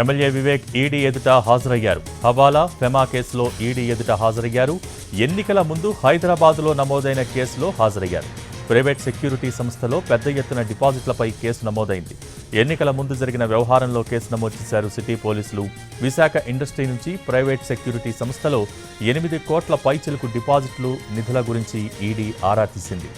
MLA Vivek ED ఎదుట హాజరయ్యారు. హవాలా FEMA కేసులో ఈడీ ఎదుట హాజరయ్యారు. ఎన్నికల ముందు హైదరాబాద్లో నమోదైన కేసులో హాజరయ్యారు. ప్రైవేట్ సెక్యూరిటీ సంస్థలో పెద్ద ఎత్తున డిపాజిట్లపై కేసు నమోదైంది. ఎన్నికల ముందు జరిగిన వ్యవహారంలో కేసు నమోదు చేశారు సిటీ పోలీసులు. విశాఖ ఇండస్ట్రీ నుంచి ప్రైవేట్ సెక్యూరిటీ సంస్థలో 8 కోట్ల పైచిలుకు డిపాజిట్లు, నిధుల గురించి ఈడీ ఆరా తీసింది.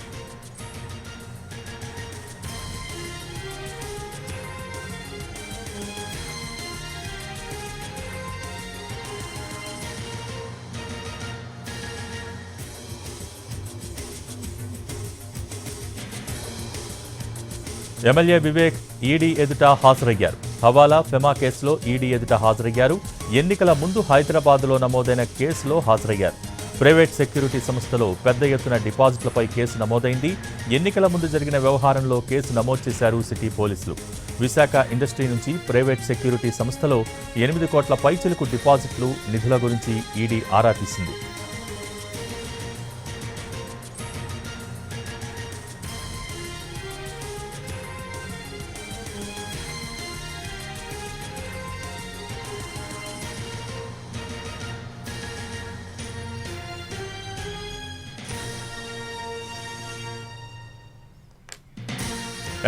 ఎమ్మెల్యే వివేక్ ఈడీ ఎదుట హాజరయ్యారు. హవాలా ఫెమా కేసులో ఈడీ ఎదుట హాజరయ్యారు. ఎన్నికల ముందు హైదరాబాద్లో నమోదైన కేసులో హాజరయ్యారు. ప్రైవేట్ సెక్యూరిటీ సంస్థలో పెద్ద ఎత్తున డిపాజిట్లపై కేసు నమోదైంది. ఎన్నికల ముందు జరిగిన వ్యవహారంలో కేసు నమోదు చేశారు సిటీ పోలీసులు. విశాఖ ఇండస్ట్రీ నుంచి ప్రైవేట్ సెక్యూరిటీ సంస్థలో 8 కోట్ల పైచిలుకు డిపాజిట్లు, నిధుల గురించి ఈడీ ఆరా తీసింది.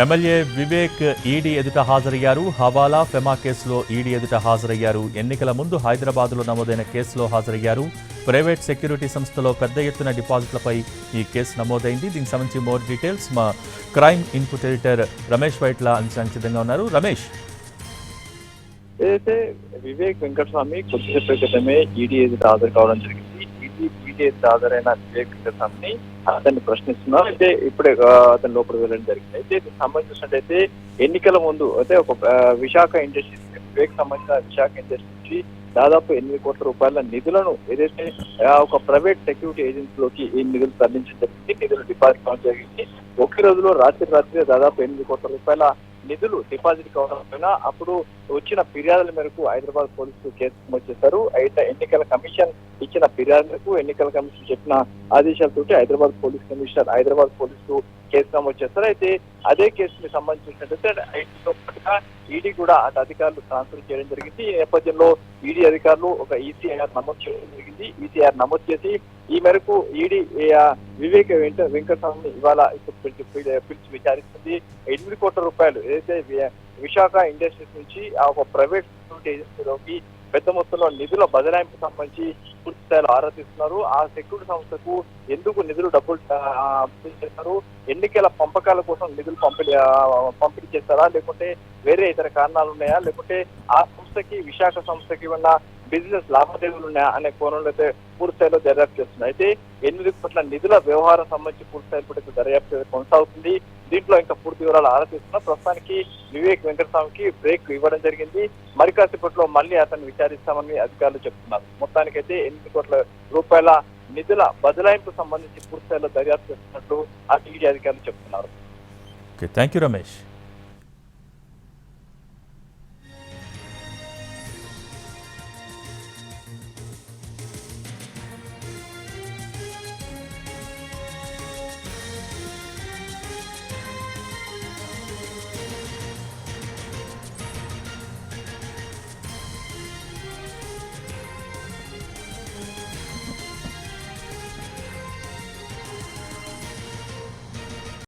ఎమ్మెల్యే వివేక్ ఈడీ ఎదుట హాజరయ్యారు. హవాలా ఫెమా కేసులో ఈడీ ఎదుట హాజరయ్యారు. ఎన్నికల ముందు హైదరాబాద్లో నమోదైన కేసులో హాజరయ్యారు. ప్రైవేట్ సెక్యూరిటీ సంస్థలో పెద్ద ఎత్తున డిపాజిట్లపై ఈ కేసు నమోదైంది. దీనికి సంబంధించి మోర్ డీటెయిల్స్ మా crime input editor Ramesh Vaitla అంచనాకు సిద్ధంగా ఉన్నారు. రమేష్, ఏదైతే వివేక్ వెంకటస్వామి కొద్దిసేపు క్రితమే ఈడీ ఎదుట హాజరు కావడం జరిగింది. ఈడీ ఎదుట హాజరైన వివేక్ వెంకటస్వామిని అతన్ని ప్రశ్నిస్తున్నారు. అయితే ఇప్పుడే అతని లోపలికి వెళ్ళడం జరిగింది. అయితే దీనికి సంబంధించినట్టయితే ఎన్నికల ముందు అయితే ఒక విశాఖ ఇండస్ట్రీ, వివేక్ సంబంధించిన విశాఖ ఇండస్ట్రీ నుంచి దాదాపు 8 కోట్ల రూపాయల నిధులను ఏదైతే ఒక ప్రైవేట్ సెక్యూరిటీ ఏజెన్సీలోకి ఈ నిధులు తరలించడం జరిగింది. నిధులు డిపాజిట్ కావడం జరిగింది. ఒకే రోజులో రాత్రి దాదాపు 8 కోట్ల రూపాయల నిధులు డిపాజిట్ కావడం పైన అప్పుడు వచ్చిన ఫిర్యాదుల మేరకు హైదరాబాద్ పోలీసులు కేసు నమోదు చేశారు. అయితే ఎన్నికల కమిషన్ ఇచ్చిన ఫిర్యాదు మేరకు ఎన్నికల కమిషన్ చెప్పిన ఆదేశాలతోటి హైదరాబాద్ పోలీసులు కేసు నమోదు చేస్తారు. అయితే అదే కేసుకి సంబంధించినట్టయితే ఈడీ కూడా అటు అధికారులు ట్రాన్స్ఫర్ చేయడం జరిగింది. ఈ నేపథ్యంలో ఈడీ అధికారులు ఒక ఈసీఐఆర్ నమోదు చేయడం జరిగింది. ఈసీఐఆర్ నమోదు చేసి ఈ మేరకు ఈడీ వివేక్ వెంకటస్వామిని ఇవాళ పిలిచి విచారిస్తుంది. 8 కోట్ల రూపాయలు ఏదైతే విశాఖ ఇండస్ట్రీస్ నుంచి ఒక ప్రైవేట్ సెక్యూరిటీ ఏజెన్సీలోకి పెద్ద మొత్తంలో నిధుల బదలాయింపు సంబంధించి పూర్తి స్థాయిలో ఆరా తీస్తున్నారు. ఆ సెక్యూరిటీ సంస్థకు ఎందుకు డబ్బులు చేస్తారు, ఎన్నికల పంపకాల కోసం నిధులు పంపిణీ చేస్తారా, లేకుంటే వేరే ఇతర కారణాలు ఉన్నాయా, లేకుంటే ఆ సంస్థకి విశాఖ సంస్థకి ఉన్న బిజినెస్ లావాదేవీలు ఉన్నాయా అనే కోణంలో అయితే పూర్తి స్థాయిలో దర్యాప్తు చేస్తుంది. అయితే 8 కోట్ల నిధుల వ్యవహారం సంబంధించి పూర్తి స్థాయిలో దర్యాప్తు కొనసాగుతుంది. దీంట్లో ఇంకా పూర్తి వివరాలు ఆలోచిస్తున్నా. ప్రస్తుతానికి వివేక్ వెంకటస్వామికి బ్రేక్ ఇవ్వడం జరిగింది. మరి కాసేపట్లో మళ్ళీ అతన్ని విచారిస్తామని అధికారులు చెప్తున్నారు. మొత్తానికైతే 8 కోట్ల రూపాయల నిధుల బదలాయింపు సంబంధించి పూర్తి స్థాయిలో దర్యాప్తు చేస్తున్నట్లు ఆ టీడీ అధికారులు చెప్తున్నారు. Thank you Ramesh.